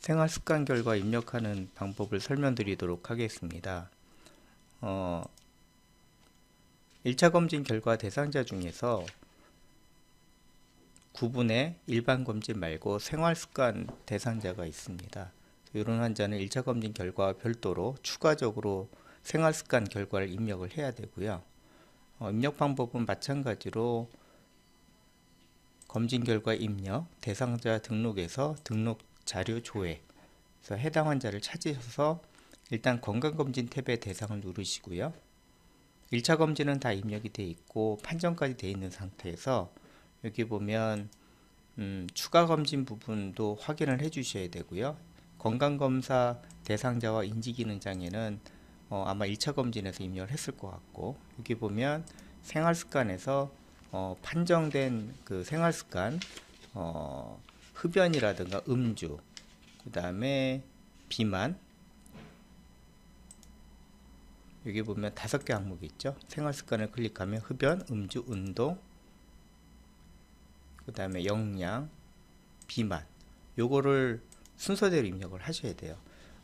생활습관 결과 입력하는 방법을 설명드리도록 하겠습니다. 1차 검진 결과 대상자 중에서 구분의 일반 검진 말고 생활습관 대상자가 있습니다. 이런 환자는 1차 검진 결과와 별도로 추가적으로 생활습관 결과를 입력을 해야 되고요. 입력 방법은 마찬가지로 검진 결과 입력, 대상자 등록에서 등록 자료 조회, 그래서 해당 환자를 찾으셔서 일단 건강검진 탭의 대상을 누르시고요. 1차 검진은 다 입력이 되어 있고 판정까지 되어 있는 상태에서 여기 보면 추가 검진 부분도 확인을 해 주셔야 되고요. 건강검사 대상자와 인지기능장애는 아마 1차 검진에서 입력을 했을 것 같고, 여기 보면 생활습관에서 판정된 그 생활습관 흡연이라든가 음주, 그 다음에 비만, 여기 보면 5개 항목이 있죠. 생활습관을 클릭하면 흡연, 음주, 운동, 그 다음에 영양, 비만, 요거를 순서대로 입력을 하셔야 돼요.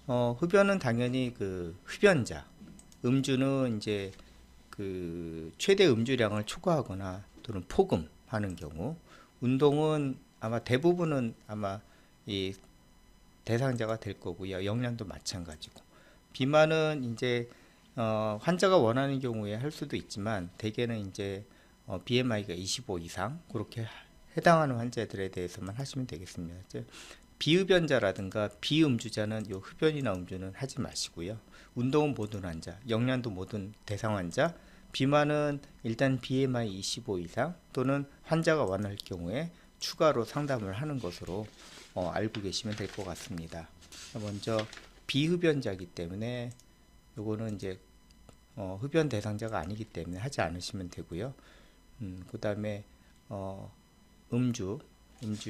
흡연은 당연히 그 흡연자, 음주는 이제 그 최대 음주량을 초과하거나 또는 포금하는 경우, 운동은 아마 대부분은 아마 이 대상자가 될 거고요. 영양도 마찬가지고, 비만은 이제 환자가 원하는 경우에 할 수도 있지만 대개는 이제 BMI가 25 이상 그렇게 해당하는 환자들에 대해서만 하시면 되겠습니다. 비흡연자라든가 비음주자는 요 흡연이나 음주는 하지 마시고요. 운동은 모든 환자, 영양도 모든 대상 환자, 비만은 일단 BMI 25 이상 또는 환자가 원할 경우에 추가로 상담을 하는 것으로 알고 계시면 될 것 같습니다. 먼저 비흡연자이기 때문에 요거는 이제 흡연 대상자가 아니기 때문에 하지 않으시면 되고요. 그 다음에 음주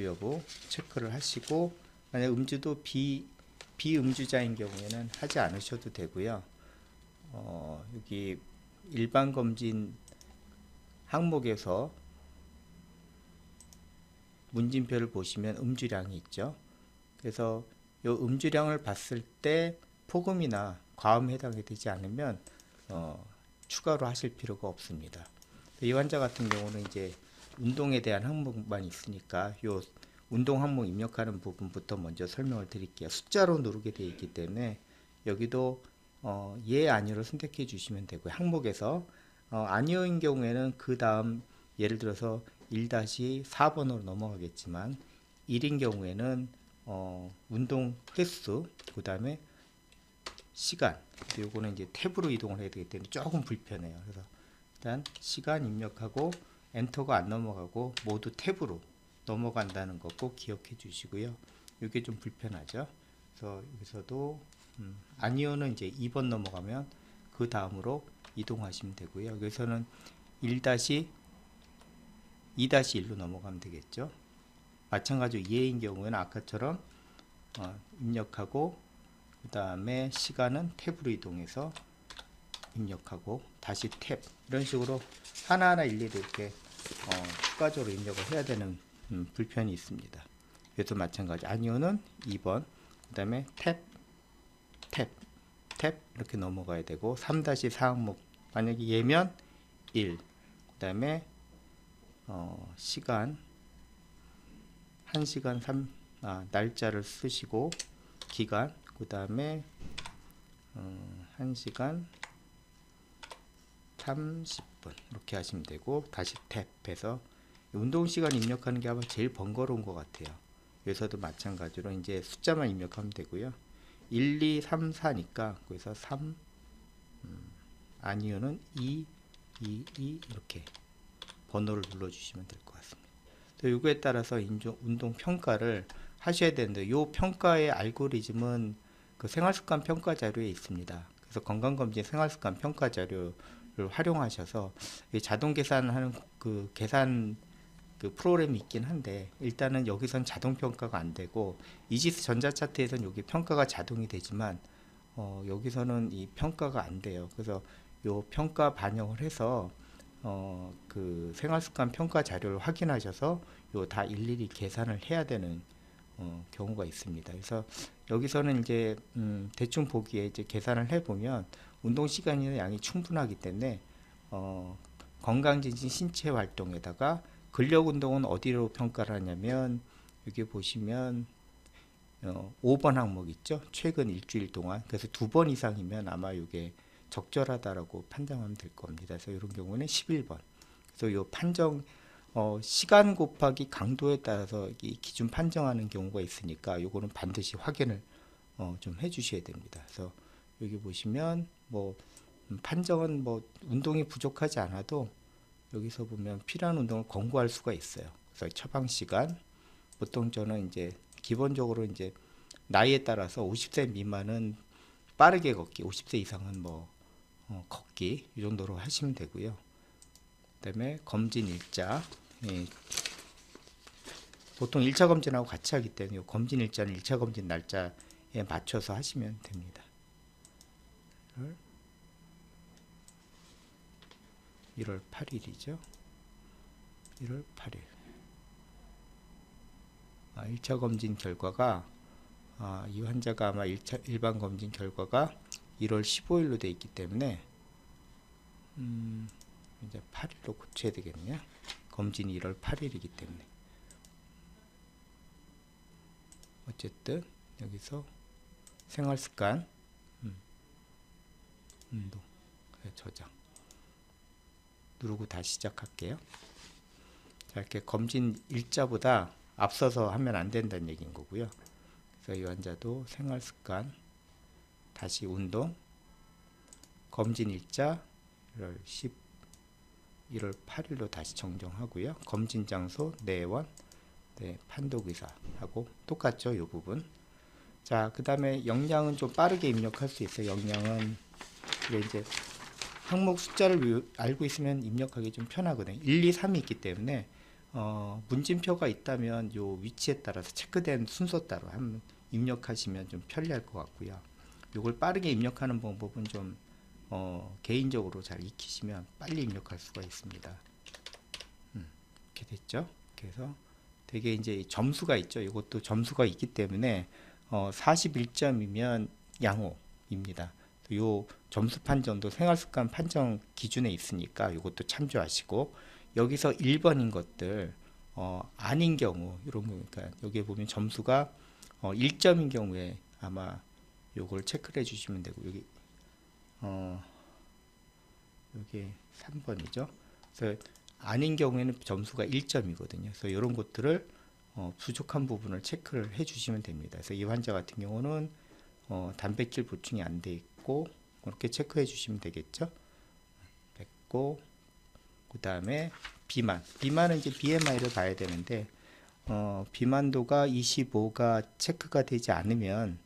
여부 체크를 하시고, 만약 음주도 비음주자인 경우에는 하지 않으셔도 되고요. 여기 일반 검진 항목에서 문진표를 보시면 음주량이 있죠. 그래서 이 음주량을 봤을 때 포금이나 과음에 해당이 되지 않으면 추가로 하실 필요가 없습니다. 이 환자 같은 경우는 이제 운동에 대한 항목만 있으니까 요 운동 항목 입력하는 부분부터 먼저 설명을 드릴게요. 숫자로 누르게 되어 있기 때문에 여기도 예, 아니오를 선택해 주시면 되고요. 항목에서 아니오인 경우에는 그 다음 예를 들어서 1-4번으로 넘어가겠지만 1인 경우에는 운동 횟수, 그 다음에 시간, 요거는 이제 탭으로 이동을 해야 되기 때문에 조금 불편해요. 그래서 일단 시간 입력하고 엔터가 안 넘어가고 모두 탭으로 넘어간다는 거 꼭 기억해 주시고요. 이게 좀 불편하죠. 그래서 여기서도 아니오는 이제 2번 넘어가면 그 다음으로 이동하시면 되고요. 여기서는 2-1로 넘어가면 되겠죠. 마찬가지로 예인 경우에는 아까처럼 입력하고 그 다음에 시간은 탭으로 이동해서 입력하고 다시 탭, 이런 식으로 하나하나 일일이 이렇게 추가적으로 입력을 해야 되는 불편이 있습니다. 그래서 마찬가지 아니오는 2번, 그 다음에 탭 이렇게 넘어가야 되고 3-4 항목, 만약에 예면 1, 그 다음에 시간 1시간 날짜를 쓰시고 기간, 그 다음에 1시간 30분 이렇게 하시면 되고 다시 탭해서 운동시간 입력하는 게 아마 제일 번거로운 것 같아요. 여기서도 마찬가지로 이제 숫자만 입력하면 되고요. 1, 2, 3, 4니까 그래서 3, 아니오는 2, 이렇게 번호를 눌러주시면 될 것 같습니다. 요거에 따라서 운동 평가를 하셔야 되는데, 이 평가의 알고리즘은 그 생활습관 평가 자료에 있습니다. 그래서 건강검진 생활습관 평가 자료를 활용하셔서 자동 계산하는 그 계산 그 프로그램이 있긴 한데, 일단은 여기선 자동 평가가 안 되고 이지스 전자차트에서는 여기 평가가 자동이 되지만 여기서는 이 평가가 안 돼요. 그래서 요 평가 반영을 해서 그 생활습관 평가 자료를 확인하셔서 요 다 일일이 계산을 해야 되는 경우가 있습니다. 그래서 여기서는 이제 대충 보기에 이제 계산을 해보면 운동 시간이나 양이 충분하기 때문에 건강진진 신체 활동에다가 근력 운동은 어디로 평가를 하냐면 여기 보시면 5번 항목 있죠. 최근 일주일 동안. 그래서 2번 이상이면 아마 이게 적절하다라고 판정하면 될 겁니다. 그래서 이런 경우는 11번. 그래서 이 판정 시간 곱하기 강도에 따라서 이 기준 판정하는 경우가 있으니까 이거는 반드시 확인을 좀 해주셔야 됩니다. 그래서 여기 보시면 뭐 판정은 뭐 운동이 부족하지 않아도 여기서 보면 필요한 운동을 권고할 수가 있어요. 그래서 처방 시간 보통 저는 이제 기본적으로 이제 나이에 따라서 50세 미만은 빠르게 걷기, 50세 이상은 뭐 걷기 이 정도로 하시면 되고요. 그다음에 검진 일자, 예, 보통 1차 검진하고 같이 하기 때문에 검진 일자는 1차 검진 날짜에 맞춰서 하시면 됩니다. 1월 8일이죠. 1월 8일. 1차 검진 결과가 이 환자가 아마 일반 검진 결과가 1월 15일로 되어 있기 때문에 이제 8일로 고쳐야 되겠네요. 검진이 1월 8일이기 때문에 어쨌든 여기서 생활습관 운동 저장 누르고 다시 시작할게요. 자, 이렇게 검진 일자보다 앞서서 하면 안 된다는 얘기인 거고요. 그래서 이 환자도 생활습관 다시 운동 검진 일자 1월 8일로 다시 정정하고요. 검진 장소 내원 판독의사하고 똑같죠. 이 부분. 자, 그 다음에 영양은 좀 빠르게 입력할 수 있어요. 영양은 이제 항목 숫자를 알고 있으면 입력하기 좀 편하거든요. 1, 2, 3이 있기 때문에 문진표가 있다면 요 위치에 따라서 체크된 순서 따로 한번 입력하시면 좀 편리할 것 같고요. 요걸 빠르게 입력하는 방법은 좀 개인적으로 잘 익히시면 빨리 입력할 수가 있습니다. 이렇게 됐죠. 그래서 되게 이제 점수가 있죠. 이것도 점수가 있기 때문에 41점이면 양호입니다. 요 점수 판정도 생활습관 판정 기준에 있으니까 이것도 참조하시고 여기서 1번인 것들 아닌 경우 이런 거 그러니까 여기에 보면 점수가 1점인 경우에 아마 요걸 체크를 해 주시면 되고 여기 3번이죠. 그래서 아닌 경우에는 점수가 1점이거든요. 그래서 이런 것들을 부족한 부분을 체크를 해 주시면 됩니다. 그래서 이 환자 같은 경우는 단백질 보충이 안 돼 있고 이렇게 체크해 주시면 되겠죠. 됐고 그 다음에 비만은 이제 BMI를 봐야 되는데 비만도가 25가 체크가 되지 않으면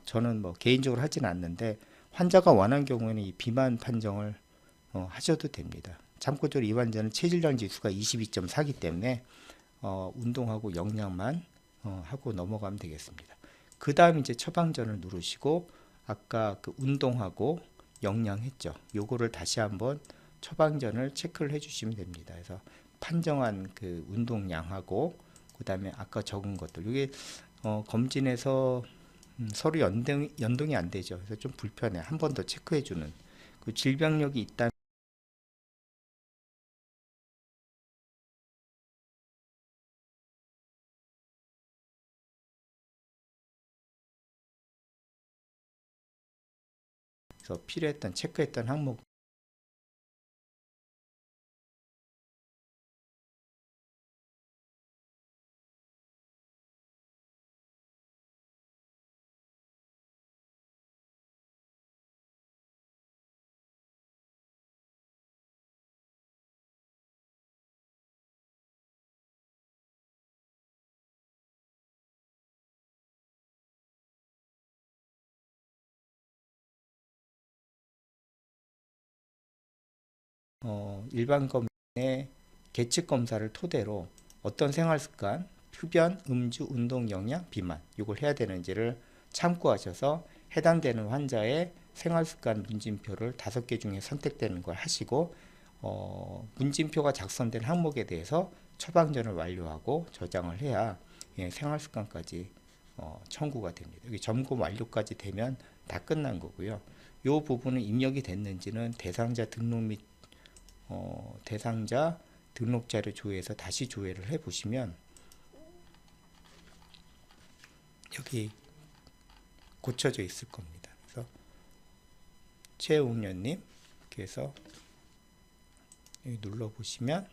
저는 뭐 개인적으로 하진 않는데 환자가 원하는 경우에는 이 비만 판정을 하셔도 됩니다. 참고적으로 이 환자는 체질량 지수가 22.4기 때문에 운동하고 영양만 하고 넘어가면 되겠습니다. 그 다음 이제 처방전을 누르시고 아까 그 운동하고 영양 했죠. 요거를 다시 한번 처방전을 체크를 해 주시면 됩니다. 그래서 판정한 그 운동량하고 그 다음에 아까 적은 것들 이게 검진에서 서로 연동이 안 되죠. 그래서 좀 불편해. 한 번 더 체크해 주는 그 질병력이 있다면 그래서 필요했던 체크했던 항목 일반 검진의 계측 검사를 토대로 어떤 생활습관, 흡연, 음주, 운동, 영양, 비만 이걸 해야 되는지를 참고하셔서 해당되는 환자의 생활습관 문진표를 5개 중에 선택되는 걸 하시고 문진표가 작성된 항목에 대해서 처방전을 완료하고 저장을 해야 예, 생활습관까지 청구가 됩니다. 여기 점검 완료까지 되면 다 끝난 거고요. 이 부분은 입력이 됐는지는 대상자 등록 및 대상자 등록자료 조회에서 다시 조회를 해 보시면 여기 고쳐져 있을 겁니다. 그래서 최웅련님 그래서 여기 눌러 보시면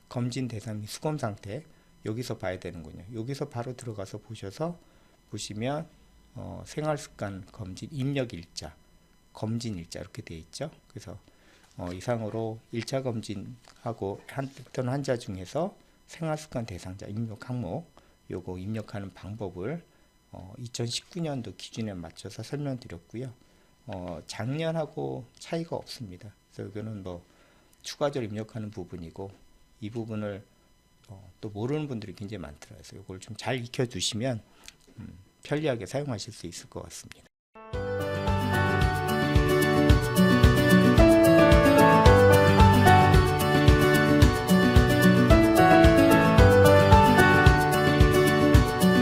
검진 대상 및 수검 상태 여기서 봐야 되는군요. 여기서 바로 들어가서 보셔서 보시면 생활습관 검진 입력 일자, 검진 일자 이렇게 되어 있죠. 그래서 이상으로 1차 검진하고 했던 환자 중에서 생활습관 대상자 입력 항목 요거 입력하는 방법을 2019년도 기준에 맞춰서 설명드렸고요. 작년하고 차이가 없습니다. 그래서 이거는 뭐 추가적으로 입력하는 부분이고 이 부분을 또 모르는 분들이 굉장히 많더라고요. 그래서 이걸 좀 잘 익혀 두시면 편리하게 사용하실 수 있을 것 같습니다.